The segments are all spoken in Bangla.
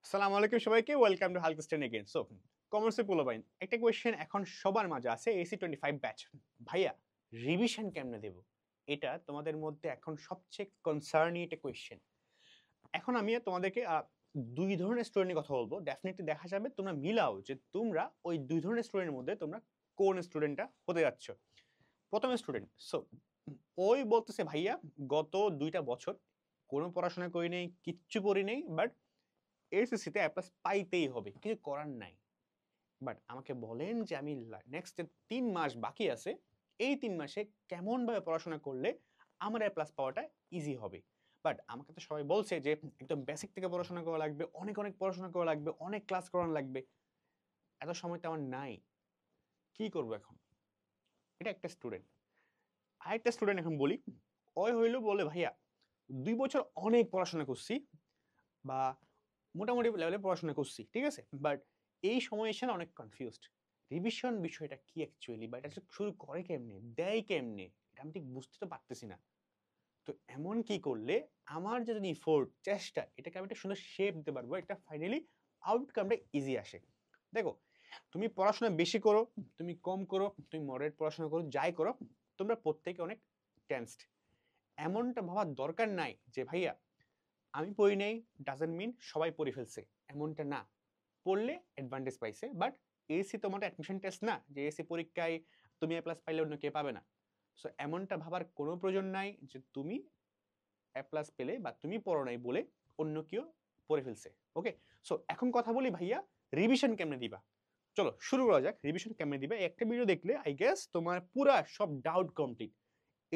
আসসালামু আলাইকুম সবাইকে ওয়েলকাম টু হালকস্টেন এগেইন। সো কমার্সে পোলাপাইন একটা কোয়েশ্চেন এখন সবার মাঝে আছে AC 25 ব্যাচ। ভাইয়া রিভিশন কেমনে দেব? এটা তোমাদের মধ্যে এখন সবচেয়ে কনসার্নিং একটা কোয়েশ্চেন। এখন আমি তোমাদেরকে দুই ধরনের স্টুডেন্টের কথা বলবো। ডেফিনিটলি দেখা যাবে তোমরা মিলাও যে তোমরা ওই দুই ধরনের স্টুডেন্টের মধ্যে তোমরা কোন স্টুডেন্টটা হতে যাচ্ছ। প্রথম স্টুডেন্ট ওই বলতেছে ভাইয়া গত 2টা বছর কোনো পড়াশোনা করি নাই, কিচ্ছু পড়ি নাই, বাট এসএসসি তে A+ পাইতেই হবে, কিছু করার নাই। বাট আমাকে বলেন যে আমি নেক্সট যে 3 মাস বাকি আছে, এই 3 মাসে কেমন ভাবে পড়াশোনা করলে আমার A+ পাওয়াটা ইজি হবে। বাট আমাকে তো সবাই বলছে যে একদম বেসিক থেকে পড়াশোনা করা লাগবে, অনেক অনেক পড়াশোনা করা লাগবে, অনেক ক্লাস করানো লাগবে। এত সময় তো আমার নাই, কি করব এখন? এটা একটা স্টুডেন্ট। আরেকটা স্টুডেন্ট এখন বলি, ওই হইলো বলে ভাইয়া 2 বছর অনেক পড়াশোনা করছি, বা মোটামুটি লেভেলে পড়াশোনা করছি, ঠিক আছে, বাট এই সময় এসে না অনেক কনফিউজড। রিভিশন বিষয়টা কি অ্যাকচুয়ালি, বা এটা শুরু করে কেমনে, দেয় কেমনে, এটা আমি ঠিক বুঝতে তো পারতেছি না। তো এমন কি করলে আমার যে যদি ইফোর্ট চেষ্টা এটাকে আমি একটা সুন্দর শেপ দিতে পারবো, এটা ফাইনালি আউটকামটা ইজি আসে। দেখো, তুমি পড়াশোনা বেশি করো, তুমি কম করো, তুমি মডারেট পড়াশোনা করো, যাই করো, তোমরা প্রত্যেকে অনেক টেন্সড। এমনটা ভাবার দরকার নাই যে ভাইয়া আমি পড়ি নাই ডাজন্ট মিন সবাই পড়ে ফেলছে, এমনটা না। পড়লে অ্যাডভান্টেজ পাইছে, বাট এসি তোমার অ্যাডমিশন টেস্ট না যে এসি পরীক্ষায় তুমি A+ পাইলে অন্য কেউ পাবে না। সো এমনটা ভাবার কোনো প্রয়োজন নাই যে তুমি A+ পেলে বা তুমি পড়ো নাই বলে অন্য কেউ পড়ে ফেলছে। ওকে, সো এখন কথা বলি ভাইয়া রিভিশন কেমনে দিবা। চলো শুরু করা যাক। রিভিশন কেমনে দিবা, একটা ভিডিও দেখলে আই গেস তোমার পুরা সব ডাউট কমপ্লিট।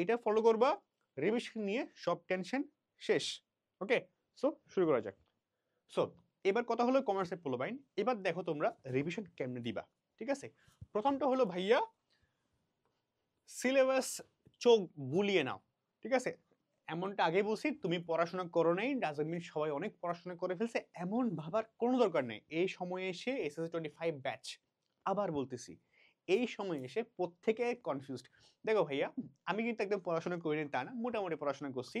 এটা ফলো করবা, রিভিশন নিয়ে সব টেনশন শেষ। ওকে, সো শুরু করা যাক। সো এবার কথা হলো কমার্সের পোলাপাইন, এবার দেখো তোমরা রিভিশন কেমনে দিবা। ঠিক আছে, প্রথমটা হলো ভাইয়া সিলেবাস চোখ বুলিয়ে নাও। ঠিক আছে, এমনটা আগে বলছি, তুমি পড়াশোনা করো নাই ডাজন্ট মিন সবাই অনেক পড়াশোনা করে ফেলছে, এমন ভাবার কোনো দরকার নেই। এই সময়ে এসে SS 25 ব্যাচ, আবার বলতেছি, এই সময় এসে প্রত্যেকে কনফিউজড। দেখো ভাইয়া, আমি কিন্তু একদম পড়াশোনা করিনি তা না, মোটামুটি পড়াশোনা করছি।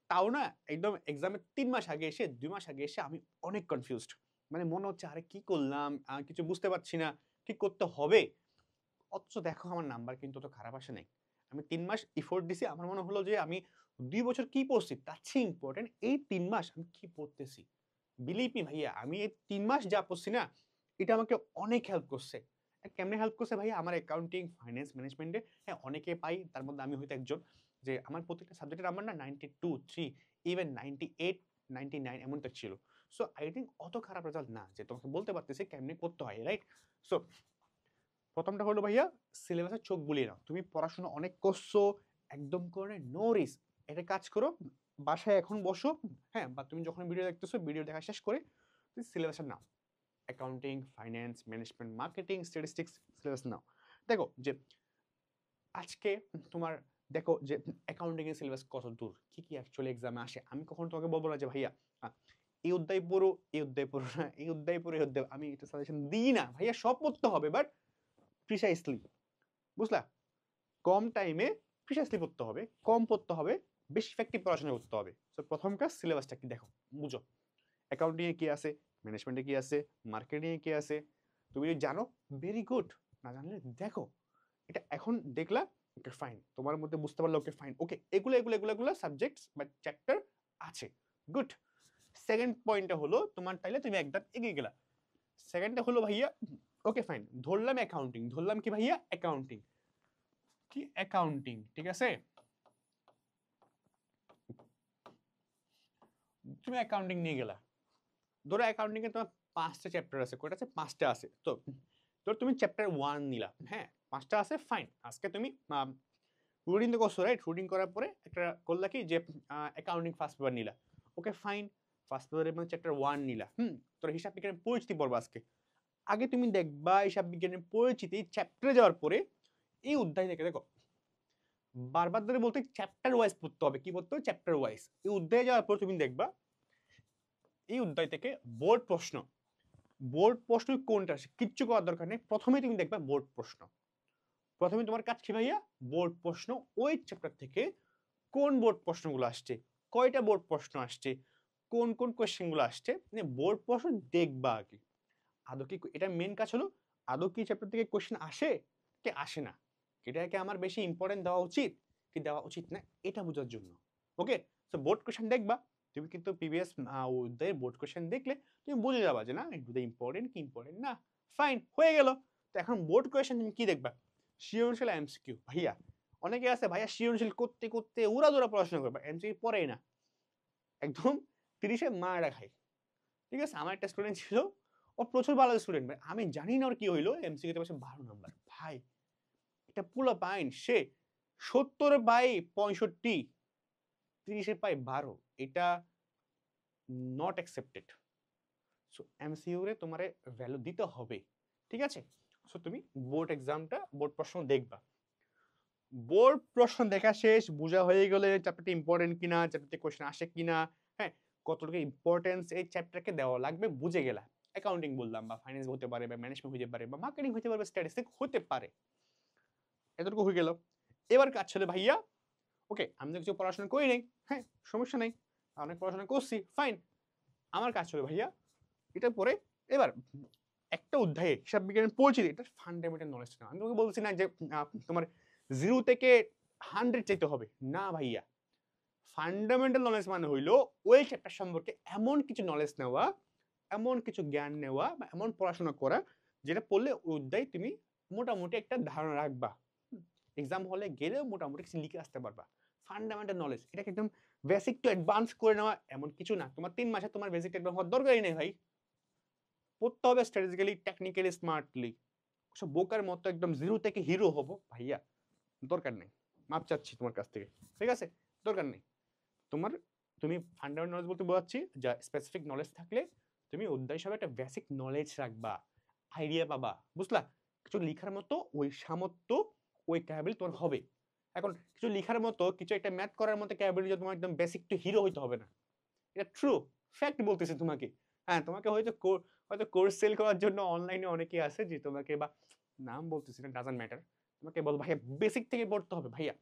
তাও না, একদম এক্সামের 3 মাস আগে এসে, 2 মাস আগে এসে আমি অনেক কনফিউজড। মানে মনে হচ্ছে আরে কি করলাম, কিছু বুঝতে পারছি না, কি করতে হবে। অথচ দেখো আমার নাম্বার কিন্তু অত খারাপ আসে নাই। আমি 3 মাস ইফোর্ট দিছি, আমার মনে হলো যে আমি 2 বছর কি পড়ছি তার চেয়ে ইম্পর্টেন্ট এই 3 মাস আমি কি পড়তেছি। বিলিভ মি ভাইয়া, আমি এই 3 মাস যা পড়ছি না, এটা আমাকে অনেক হেল্প করছে। কেমনে হেল্প করছে ভাইয়া, আমার অ্যাকাউন্টিং ফাইন্যান্স ম্যানেজমেন্টে, হ্যাঁ অনেকে পাই, তার মধ্যে আমি হয়তো একজন, যে আমার প্রত্যেকটা সাবজেক্টের নাম্বার না 92, 3, ইভেন 98, 99 এমনটা ছিল। সো আই থিঙ্ক অত খারাপ রেজাল্ট না যে তোমাকে বলতে পারতেছি কেমনে করতে হয়, রাইট? সো প্রথমটা হলো ভাইয়া সিলেবাসে চোখ বুলিয়ে নাও। তুমি পড়াশোনা অনেক করছো, একদম করে নো রিস্ক, এটা কাজ করো, বাসায় এখন বসো, হ্যাঁ, বা তুমি যখন ভিডিও দেখতেছো ভিডিও দেখা শেষ করে তুমি সিলেবাসে নাও। Accounting, finance, management, marketing, statistics syllabus নাও। দেখো যে আজকে তোমার, দেখো যে অ্যাকাউন্টিং এর সিলেবাস কত দূর, কি কি অ্যাকচুয়ালি এক্সামে আসে। আমি কখনো তোমাকে বলবো না যে ভাইয়া এই অধ্যায় পড়ো, এই অধ্যায় পড়ো না, এই অধ্যায় পড়ো, এই অধ্যায়, আমি এটা সাজেশন দিই না ভাইয়া, সব পড়তে হবে, বাট প্রিসাইসলি, বুঝলা? কম টাইমে প্রিসাইসলি পড়তে হবে, কম পড়তে হবে, বেশি ইফেক্টিভ পড়াশোনা করতে হবে। সো প্রথম কাজ সিলেবাসটা কি দেখো, বুঝো। অ্যাকাউন্টিং এ কি আছে, ম্যানেজমেন্টে কি আছে, মার্কেটিং এ কি আছে, তুমি যদি জানো ভেরি গুড, না জানলে দেখো। এটা এখন দেখলা, ওকে ফাইন, তোমার মধ্যে বুঝতে পারলো, ওকে ফাইন, ওকে এগুলো এগুলো এগুলো এগুলো সাবজেক্টস বা চ্যাপ্টার আছে, গুড। সেকেন্ড পয়েন্টটা হলো তোমার, তাইলে তুমি একদম এগিয়ে গেলা। সেকেন্ডটা হলো ভাইয়া, ওকে ফাইন, ধরলাম অ্যাকাউন্টিং, ধরলাম কি ভাইয়া অ্যাকাউন্টিং, কি অ্যাকাউন্টিং, ঠিক আছে, তুমি অ্যাকাউন্টিং নিয়ে গেলা। ধরো অ্যাকাউন্টিং এ তোমার 5টা চ্যাপ্টার আছে, কয়টা আছে, 5টা আছে। তো ধর তুমি চ্যাপ্টার 1 নিলা, হ্যাঁ 5টা আছে, ফাইন। আজকে তুমি রুটিন তো করছো, রাইট? রুটিন করার পরে একটা করলা কি যে অ্যাকাউন্টিং ফার্স্ট পেপার নিলা, ওকে ফাইন। ফার্স্ট পেপারের মধ্যে চ্যাপ্টার 1 নিলা, তোর হিসাব বিজ্ঞানের পরিচিতি পড়বা আজকে। আগে তুমি দেখবা হিসাব বিজ্ঞানের পরিচিতি চ্যাপ্টারে যাওয়ার পরে এই অধ্যায় থেকে দেখো, বারবার ধরে বলতে চ্যাপ্টার ওয়াইজ পড়তে হবে, কি পড়তে হবে, চ্যাপ্টার ওয়াইজ। এই অধ্যায়ে যাওয়ার পর তুমি দেখবা এই অধ্যায় থেকে বোর্ড প্রশ্ন, বোর্ড প্রশ্ন কোনটা আসে কিচ্ছু করার দরকার নেই, প্রথমে তুমি দেখবা বোর্ড প্রশ্ন। প্রথমে তোমার কাজ কি ভাইয়া, বোর্ড প্রশ্ন, ওই চ্যাপ্টার থেকে কোন বোর্ড প্রশ্নগুলো আসছে, কয়টা বোর্ড প্রশ্ন আসছে, কোন কোন কোয়েশ্চেন গুলো আসছে মানে বোর্ড প্রশ্ন দেখবা আগে আদৌ কি এটা মেন কাজ হলো আদৌ কি চ্যাপ্টার থেকে কোয়েশ্চেন আসে কি আসে না এটাকে আমার বেশি ইম্পর্টেন্ট দেওয়া উচিত কি দেওয়া উচিত না এটা বোঝার জন্য ওকে তো বোর্ড কোয়েশ্চেন দেখবা তুমি কিন্তু প্রিভিয়াস ওদের বোর্ড কোয়েশ্চেন দেখলে তুমি বুঝে যাবা যে না এটা ইম্পর্টেন্ট কি ইম্পর্টেন্ট না ফাইন হয়ে গেল তো এখন বোর্ড কোয়েশ্চেন তুমি কি দেখবা সৃজনশীল এমসিকিউ ভাইয়া অনেকে আছে ভাইয়া সৃজনশীল করতে করতে উড়াদুরা পড়াশোনা করবে এমসিকিউ পড়েই না একদম 30-এ মারা খায় ঠিক আছে আমার একটা স্টুডেন্ট ছিল ও প্রচুর ভালো স্টুডেন্ট ভাই আমি জানি না ওর কি হইলো এমসিকিউ তে পাশে 12 নাম্বার ভাই এটা পুরো পাইন সে 70/65 30-এ পায় 12 এটা নট অ্যাকসেপ্টেড সো এমসিকিউ রে তোমারে ভ্যালু দিতে হবে ঠিক আছে সো তুমি বোর্ড এক্সামটা বোর্ড প্রশ্ন দেখবা বোর্ড প্রশ্ন দেখা শেষ বোঝা হয়ে গেলে চ্যাপ্টারটা ইম্পর্টেন্ট কিনা চ্যাপ্টারতে কোশ্চেন আসে কিনা হ্যাঁ কতটুকু ইম্পর্টেন্স এই চ্যাপ্টারকে দেওয়া লাগবে বুঝে গেলা অ্যাকাউন্টিং বললাম বা ফাইন্যান্স হতে পারে বা ম্যানেজমেন্ট হতে পারে বা মার্কেটিং হতে পারে বা স্ট্যাটিস্টিক্স হতে পারে এতটুকু হয়ে গেল এবার কাজ ছিল ভাইয়া ওকে আমি তো কিছু পড়াশোনা করি নাই হ্যাঁ সমস্যা নেই অনেক পড়াশোনা করছি ফাইন আমার কাজ ছিল ভাইয়া এটা পরে এবার একটা অধ্যায়ে হিসাব বিজ্ঞানের পরিচিতি এটা ফান্ডামেন্টাল নলেজ না আমি তোমাকে বলছি না যে তোমার 0 থেকে 100 চাইতে হবে না ভাইয়া ফান্ডামেন্টাল নলেজ মানে হইলো ওই চ্যাপ্টার সম্পর্কে এমন কিছু নলেজ নেওয়া এমন কিছু জ্ঞান নেওয়া বা এমন পড়াশোনা করা যেটা পড়লে অধ্যায় তুমি মোটামুটি একটা ধারণা রাখবা এক্সাম হলে গেলেও মোটামুটি কিছু লিখে আসতে পারবা ফান্ডামেন্টাল নলেজ এটাকে একদম বেসিক টু অ্যাডভান্স করে নেওয়া এমন কিছু না তোমার 3 মাসে তোমার বেসিক অ্যাডভান্স হওয়ার দরকারই নেই ভাই পড়তে হবে স্ট্র্যাটেজিক্যালি টেকনিক্যালি স্মার্টলি সব বোকার মতো একদম 0 থেকে হিরো হব ভাইয়া দরকার নেই মাপ চাচ্ছি তোমার কাছ থেকে ঠিক আছে দরকার নেই তোমার তুমি ফান্ডামেন্টাল নলেজ বলতে বোঝাচ্ছি যা স্পেসিফিক নলেজ থাকলে তুমি অধ্যায় হিসাবে একটা বেসিক নলেজ রাখবা আইডিয়া পাবা বুঝলা কিছু লেখার মতো ওই সামর্থ্য ওই ক্যাপাবিলিটি তোমার হবে এখন কিছু লেখার মতো কিছু একটা ম্যাথ করার মতো ক্যাপাবিলিটি তোমার একদম বেসিক টু হিরো হইতে হবে না এটা ট্রু ফ্যাক্ট বলতেছি তোমাকে হ্যাঁ তোমাকে হয়তো কোর্স সেল করার জন্য অনলাইনে অনেকে আছে যে তোমাকে বা নাম বলতেছি না ডাজন্ট ম্যাটার তোমাকে বল ভাইয়া বেসিক থেকে পড়তে হবে ভাইয়া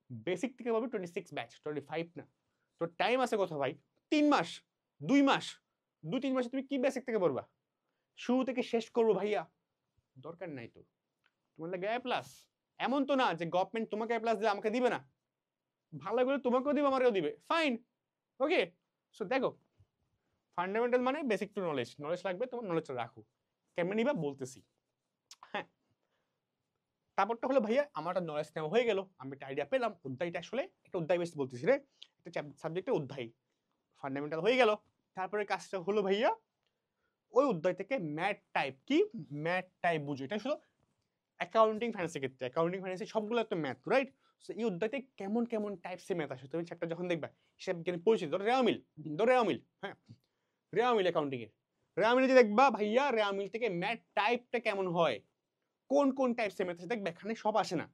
বেসিক থেকে পাবে 26 ব্যাচ 25 না তো টাইম আছে কত ভাই 3 মাস 2 মাস 2-3 মাসে তুমি কি বেসিক থেকে পড়বা শুরু থেকে শেষ করবো ভাইয়া দরকার নাই তো তোমার লাগে এ প্লাস এমন তো না যে গভর্নমেন্ট তোমাকে এ প্লাস দিয়ে আমাকে দিবে না ভালো করে তোমাকেও দিবে আমাকেও দিবে ফাইন ওকে সো দেখো ফান্ডামেন্টাল মানে বেসিক টু নলেজ নলেজ লাগবে তোমার নলেজটা রাখো কেমন নিবা বলতেছি হ্যাঁ তারপরটা হলো ভাইয়া আমার একটা নলেজ নেওয়া হয়ে গেল আমি একটা আইডিয়া পেলাম অধ্যায়টা আসলে একটা অধ্যায় বেস বলতেছি রে একটা সাবজেক্টে অধ্যায় ফান্ডামেন্টাল হয়ে গেল তারপরে কাজটা হলো ভাইয়া ওই অধ্যায় থেকে ম্যাথ টাইপ কি ম্যাথ টাইপ বুঝো এটা শুধু অ্যাকাউন্টিং ফাইন্যান্সের ক্ষেত্রে অ্যাকাউন্টিং ফাইন্যান্সে সবগুলো তো ম্যাথ রাইট সো এই অধ্যায়তে কেমন কেমন টাইপসের ম্যাথ আসে তুমি চ্যাপ্টার যখন দেখবা হিসাব জ্ঞানের পরিচিত ধরো রেওয়ামিল হ্যাঁ রেওয়ামিল অ্যাকাউন্টিং এর রেওয়ামিল যে দেখবা ভাইয়া রেওয়ামিল থেকে ম্যাথ টাইপটা কেমন হয় কোন কোন টাইপসের ম্যাথ আছে দেখবে এখানে সব আসে না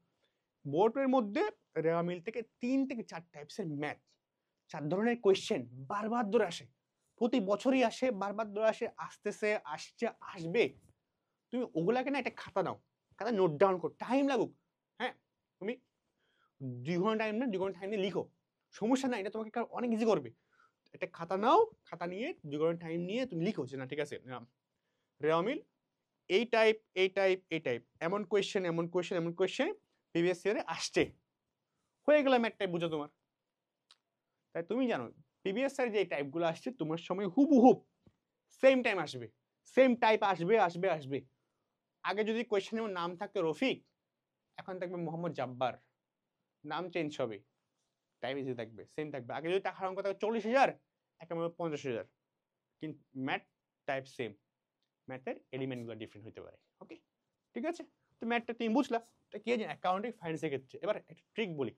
বোর্ডের মধ্যে রেওয়ামিল থেকে 3 থেকে 4 টাইপসের ম্যাথ 4 ধরনের কোয়েশ্চেন বারবার ধরে আসে প্রতি বছরই আসে বারবার ধরে আসে আসতেছে আসছে আসবে তুমি ওগুলাকে না একটা খাতা নাও খাতা নোট ডাউন করো টাইম লাগুক হ্যাঁ তুমি 2 ঘন্টা টাইম না 2 ঘন্টা টাইম নিয়ে লিখো সমস্যা নাই এটা তোমাকে অনেক ইজি করবে একটা খাতা নাও খাতা নিয়ে 2 ঘন্টা টাইম নিয়ে তুমি লিখো যে না ঠিক আছে রেওয়ামিল এই টাইপ এই টাইপ এই টাইপ এমন কোয়েশ্চেন এমন কোয়েশ্চেন এমন কোয়েশ্চেন প্রিভিয়াস ইয়ারে আসছে হয়ে গেল ম্যাথ টাইপ বুঝো তোমার তাই তুমি জানো প্রিভিয়াস ইয়ারে যে টাইপগুলো আসছে তোমার সময় হুবহুব সেম টাইম আসবে সেম টাইপ আসবে আসবে আসবে আগে যদি কোয়েশ্চেনের নাম থাকতো রফিক এখন থাকবে মোহাম্মদ জাব্বার নাম চেঞ্জ হবে টাইপ ইজি থাকবে সেম থাকবে আগে যদি টাকার অঙ্ক থাকবে 40,000 এখন 50,000 কিন্তু ম্যাথ টাইপ সেম ম্যাথের এলিমেন্টগুলো ডিফারেন্ট হতে পারে ওকে ঠিক আছে তো ম্যাথটা তুমি বুঝলা তো কি আছে অ্যাকাউন্টিং ফাইন্যান্সের ক্ষেত্রে এবার একটা ট্রিক বলি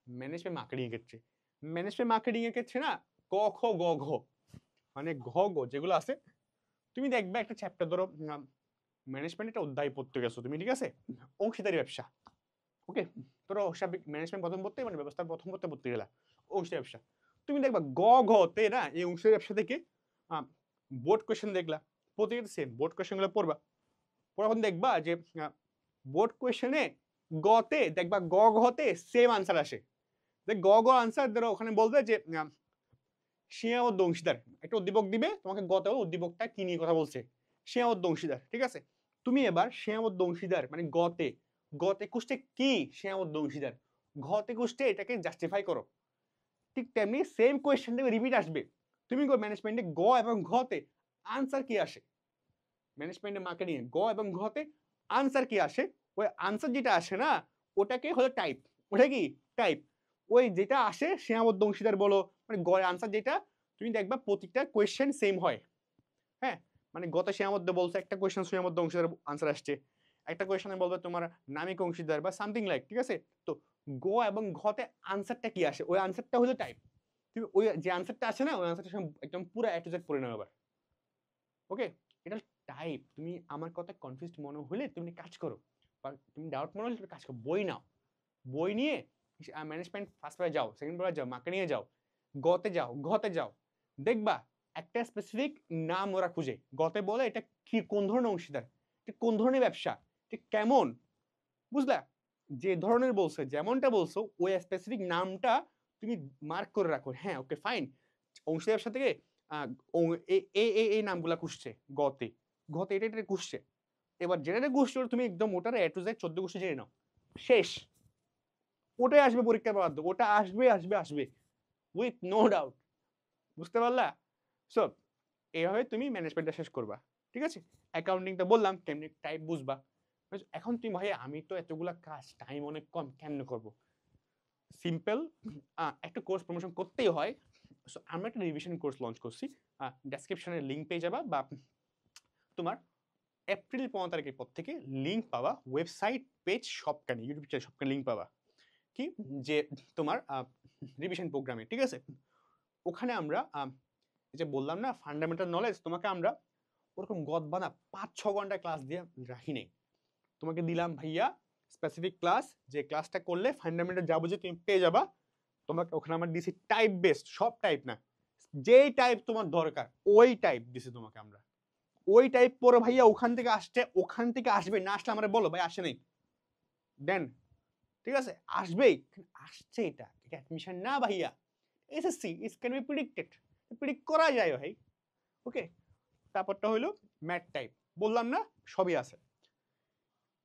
ম্যানেজমেন্ট মার্কেটিং এর ক্ষেত্রে ম্যানেজমেন্ট মার্কেটিং এর ক্ষেত্রে না ক খ গ ঘ মানে ঘ গ যেগুলো আছে তুমি দেখবে একটা চ্যাপ্টার ধরো ম্যানেজমেন্ট একটা অধ্যায় পড়তে গেছো তুমি ঠিক আছে অংশীদারি ব্যবসা ওকে ধরো ম্যানেজমেন্ট প্রথম পড়তে মানে ব্যবস্থা প্রথম পড়তে গেলা অংশীদারি ব্যবসা তুমি দেখবা গ ঘ তে না এই অংশীদারি ব্যবসা থেকে বোর্ড কোয়েশ্চেন দেখলা প্রতিটা সেম বোর্ড কোয়েশ্চেনগুলো পড়বা পড়া দেখবা যে বোর্ড কোয়েশ্চেনে গতে দেখবা গ ঘতে সেম আনসার আসে গ গ আনসার ধরো ওখানে বলবে যে সীমাবদ্ধ অংশীদার একটা উদ্দীপক দিবে তোমাকে, গতে উদ্দীপকটা কি নিয়ে কথা বলছে, সীমাবদ্ধ অংশীদার, ঠিক আছে। তুমি এবার সীমাবদ্ধ অংশীদার মানে গতে, গতে কুষ্টে কি সীমাবদ্ধ অংশীদার, ঘতে কুষ্টে এটাকে জাস্টিফাই করো। ঠিক তেমনি সেম কোয়েশ্চেন রিপিট আসবে। তুমি ম্যানেজমেন্টে গ এবং ঘতে আনসার কি আসে, ম্যানেজমেন্টে মার্কেটিং গ এবং ঘতে আনসার কি আসে, ওই আনসার যেটা আসে না ওটাকে হলো টাইপ, ওটা কি টাইপ। ওই যেটা আসে সীমাবদ্ধ অংশীদার বলো, মানে গ আনসার যেটা, তুমি দেখবা প্রত্যেকটা কোয়েশ্চেন সেম হয়। হ্যাঁ, মানে গত সীমাবদ্ধ বলছে একটা কোয়েশ্চেন সীমাবদ্ধ অংশীদার আনসার আসছে, একটা কোয়েশ্চেনে বলবে তোমার নামিক অংশীদার বা সামথিং লাইক, ঠিক আছে। তো গ এবং ঘতে আনসারটা কি আসে, ওই আনসারটা হলো টাইপ। তুমি ওই যে আনসারটা আছে না ওই আনসারটা একদম পুরো এ টু জেড পড়ে নাও এবার। ওকে, এটা টাইপ। তুমি আমার কথা কনফিউজড মনে হলে তুমি কাজ করো, বা তুমি ডাউট মনে হলে তুমি কাজ করো, বই নাও, বই নিয়ে ম্যানেজমেন্ট ফার্স্ট পেপারে যাও, সেকেন্ড পেপারে যাও, মাকে নিয়ে যাও, গতে যাও, ঘতে যাও, দেখবা একটা স্পেসিফিক নাম ওরা খুঁজে, গতে বলে এটা কি কোন ধরনের অংশীদার, এটা কোন ধরনের ব্যবসা, এটা কেমন, বুঝলা, যে ধরনের বলছে যেমনটা বলছো ওই স্পেসিফিক নামটা তুমি মার্ক করে রাখো। হ্যাঁ ওকে ফাইন, অংশীদার ব্যবসা থেকে এই নামগুলা খুঁজছে গতে, ঘতে এটা এটা খুঁজছে। এবার যেটা খুঁজছে তুমি একদম ওটার এ টু জেড 14 কোশ্চেন জেনে নাও, শেষ। ওটাই আসবে পরীক্ষার বাধ্য, ওটা আসবে আসবে আসবে উইথ নো ডাউট, বুঝতে পারলা। সো এইভাবে তুমি ম্যানেজমেন্টটা শেষ করবা, ঠিক আছে। অ্যাকাউন্টিংটা বললাম কেমনি টাইপ বুঝবা। এখন তুমি ভাই আমি তো এতগুলা কাজ টাইম অনেক কম কেমনে করব, সিম্পল একটা কোর্স প্রমোশন করতেই হয়। সো আমরা একটা রিভিশন কোর্স লঞ্চ করছি, ডেসক্রিপশনের লিঙ্ক পেয়ে যাবা, বা তোমার এপ্রিল 15 তারিখের পর থেকে লিঙ্ক পাবা, ওয়েবসাইট পেজ সবখানে, ইউটিউব চ্যানেল সবখানে লিঙ্ক পাবা, কি যে তোমার রিভিশন প্রোগ্রামে, ঠিক আছে। ওখানে আমরা যে বললাম না ফান্ডামেন্টাল নলেজ, তোমাকে আমরা ওরকম গদবানা 5-6 ঘন্টা ক্লাস দিয়ে রাখি নাই, তোমাকে দিলাম ভাইয়া স্পেসিফিক ক্লাস, যে ক্লাসটা করলে ফান্ডামেন্টাল যাবো যে তুমি পেয়ে যাবা। তোমাকে ওখানে আমরা দিছি টাইপ বেসড, সব টাইপ না, যেই টাইপ তোমার দরকার ওই টাইপ দিছি তোমাকে আমরা, ওই টাইপ পরে ভাইয়া ওখান থেকে আসছে, ওখান থেকে আসবে না আসলে আমরা বলো ভাই আসে নাই দেন, ঠিক আছে আসবেই, আসছে, এটা এটা অ্যাডমিশন না ভাইয়া, SSC is can be predicted, predict করা যায় ভাই। ওকে, তারপরটা হলো ম্যাথ টাইপ, বললাম না সবই আছে।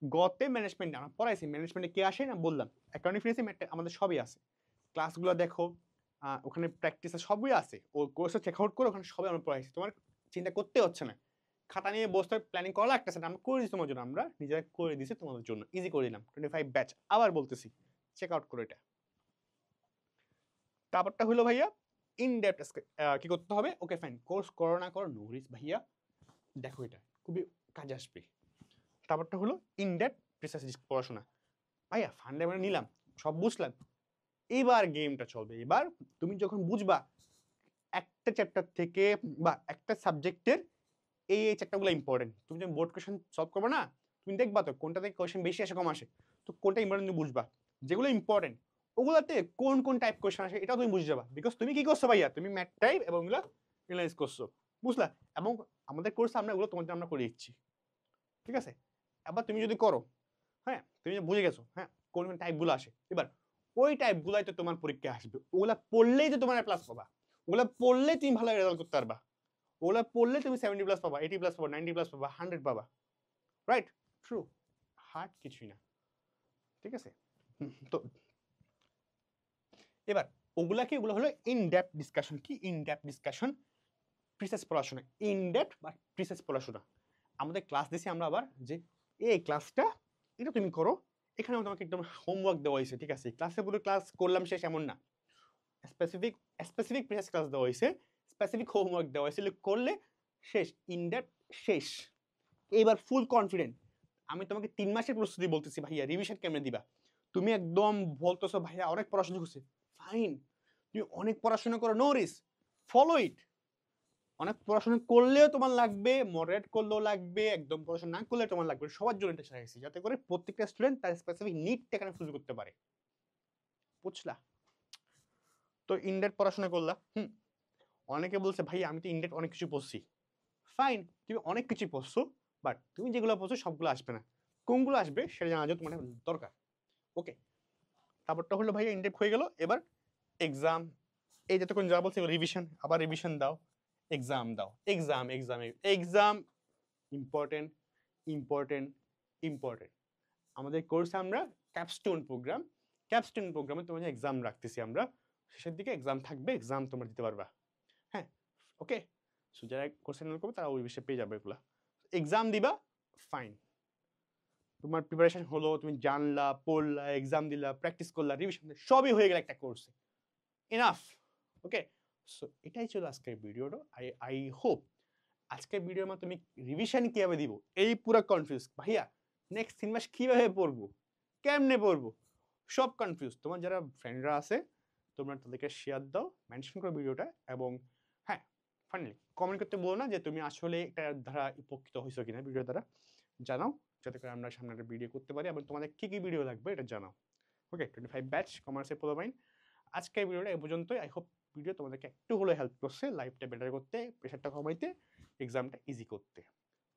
গতে ম্যানেজমেন্ট আমরা পড়াইছি, ম্যানেজমেন্টে কে আসে না বললাম, অ্যাকাউন্টিং ফিনান্স ম্যাথ আমাদের সবই আছে, ক্লাসগুলো দেখো, ওখানে প্র্যাকটিস সবই আছে, ও কোর্সে চেক আউট করে ওখানে সবই আমরা পড়াইছি, তোমার চিন্তা করতে হচ্ছে না, খাতা নিয়ে বসতে প্ল্যানিং করা লাগতেছে না, আমরা করে দিচ্ছি তোমার জন্য, আমরা নিজেরা করে দিছি তোমাদের জন্য, ইজি করে দিলাম 25 ব্যাচ, আবার বলতেছি চেক আউট করে এটা। তারপরটা হলো ভাইয়া ইন ডেপথ কি করতে হবে, ওকে ফাইন কোর্স করো না করো নো রিস্ক ভাইয়া, দেখো এটা খুবই কাজে আসবে। তারপরটা হলো ইন ডেপথ প্রিসাইজ পড়াশোনা, ভাইয়া ফান্ডামেন্টাল নিলাম, সব বুঝলাম, এবার গেমটা চলবে। এবার তুমি যখন বুঝবা একটা চ্যাপ্টার থেকে বা একটা সাবজেক্টের এই চ্যাপ্টারগুলো ইম্পর্টেন্ট, তুমি যখন বোর্ড কোয়েশ্চেন সলভ করবে না তুমি দেখবা তো কোনটা থেকে কোয়েশ্চেন বেশি আসে কম আসে, তো কোনটা ইম্পর্টেন্ট তুমি বুঝবা, যেগুলো ইম্পর্টেন্ট ওগুলোতে কোন কোন টাইপ কোয়েশ্চেন আসে এটাও তুমি বুঝে যাবা, বিকজ তুমি কি করছো ভাইয়া তুমি ম্যাথ টাইপ এবং এগুলো এনালাইজ করছো, বুঝলা। এবং আমাদের কোর্সে আমরা এগুলো তোমার জন্য আমরা করে দিচ্ছি, ঠিক আছে। এবার তুমি যদি করো, হ্যাঁ তুমি বুঝে গেছো, হ্যাঁ কোন কোন টাইপগুলো আসে, এবার ওই টাইপগুলাই তো তোমার পরীক্ষায় আসবে, ওগুলা পড়লেই তো তোমার প্লাস পাবা, ওগুলা পড়লে তুমি ভালো রেজাল্ট করতে পারবা, ওগুলা পড়লে তুমি 70 প্লাস পাবা, 80 প্লাস পাবা, 90 প্লাস পাবা, 100 পাবা, রাইট, ট্রু, হার্ড কিছুই না, ঠিক আছে। তো এবার ওগুলা কি, ওগুলো হলো ইন ডেপথ ডিসকাশন, কি ইন ডেপথ ডিসকাশন, প্রিসাইজ পড়াশোনা, ইন ডেপথ বা প্রিসাইজ পড়াশোনা। আমাদের ক্লাস দিছি আমরা আবার যে এই ক্লাসটা এটা তুমি করো, এখানে তোমাকে একদম হোমওয়ার্ক দেওয়া হয়েছে, ঠিক আছে, ক্লাসে পুরো ক্লাস করলাম শেষ এমন না, স্পেসিফিক স্পেসিফিক প্রিসাইজ ক্লাস দেওয়া হয়েছে, স্পেসিফিক হোমওয়ার্ক দেওয়া হয়েছে, করলে শেষ, ইন ডেপথ শেষ। এবার ফুল কনফিডেন্ট, আমি তোমাকে 3 মাসের প্রস্তুতি বলতেছি ভাইয়া, রিভিশন কেমনে দিবা, তুমি একদম বলতেছো ভাইয়া অনেক পড়াশোনা করছে, ফাইন, তুমি অনেক পড়াশোনা করো নো রিস্ক, ফলো ইট, অনেক পড়াশোনা করলেও তোমার লাগবে, মডারেট করলেও লাগবে, একদম পড়াশোনা না করলে তোমার লাগবে, সবার জন্য এটা চাইছি যাতে করে প্রত্যেকটা স্টুডেন্ট তার স্পেসিফিক নিডটা এখানে ফুল করতে পারে, বুঝলা। তো ইনডেট পড়াশোনা করলা, অনেকে বলছে ভাই আমি তো ইনডেট অনেক কিছু পড়ছি, ফাইন তুমি অনেক কিছু পড়ছো, বাট তুমি যেগুলো পড়ছো সবগুলো আসবে না, কোনগুলো আসবে সেটা জানা যায় তোমার দরকার। ওকে, তারপরটা হলো ভাইয়া ইনডেপ হয়ে গেল, এবার এক্সাম, এই যতক্ষণ যা বলছে রিভিশন, আবার রিভিশন দাও, এক্সাম দাও, exam exam exam important important important. আমাদের কোর্সে আমরা ক্যাপস্টোন প্রোগ্রামে তোমাদের এক্সাম রাখতেছি আমরা, শেষের দিকে এক্সাম থাকবে, এক্সাম তোমরা দিতে পারবা। হ্যাঁ, ওকে। সো যারা কোর্সে এনরোল করবে তারা ওই বিষয়ে পেয়ে যাবে এগুলো। এক্সাম দিবা, ফাইন, তোমার প্রিপারেশন হলো, তুমি জানলা, পড়লা, এক্সাম দিলা, প্র্যাকটিস করলা, রিভিশন, সবই হয়ে গেল একটা কোর্সে, এনাফ। ওকে, সো এটাই ছিল আজকের ভিডিওটা। আই হোপ আজকের ভিডিওর মধ্যে তুমি রিভিশন কিভাবে দিব এই পুরো কনফিউজ, ভাইয়া নেক্সট 3 মাস কিভাবে পড়বো, কেমনে পড়বো, সব কনফিউজ। তোমার যারা ফ্রেন্ডরা আছে তোমরা তাদেরকে শেয়ার দাও, মেনশন করো ভিডিওটা, এবং হ্যাঁ ফাইনালি কমেন্ট করতে বলো না যে তুমি আসলে এটা দ্বারা উপকৃত হয়েছো কিনা, ভিডিও দ্বারা জানাও, যাতে করে আমরা সামনে একটা ভিডিও করতে পারি, এবং তোমাদের কি কি ভিডিও লাগবে এটা জানাও। ওকে, 25 ব্যাচ কমার্সের পোলাপাইন, আজকের ভিডিওটা এ পর্যন্তই। আই হোপ ভিডিও তোমাদেরকে একটু হলে হেল্প করছে লাইফটা বেটার করতে, প্রেশারটা কমাইতে, এক্সামটা ইজি করতে।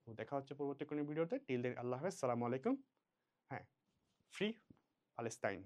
তো দেখা হচ্ছে পরবর্তী কোনো ভিডিওতে। টিল দেন আল্লাহ হাফেজ, সালামু আলাইকুম। হ্যাঁ, ফ্রি প্যালেস্টাইন।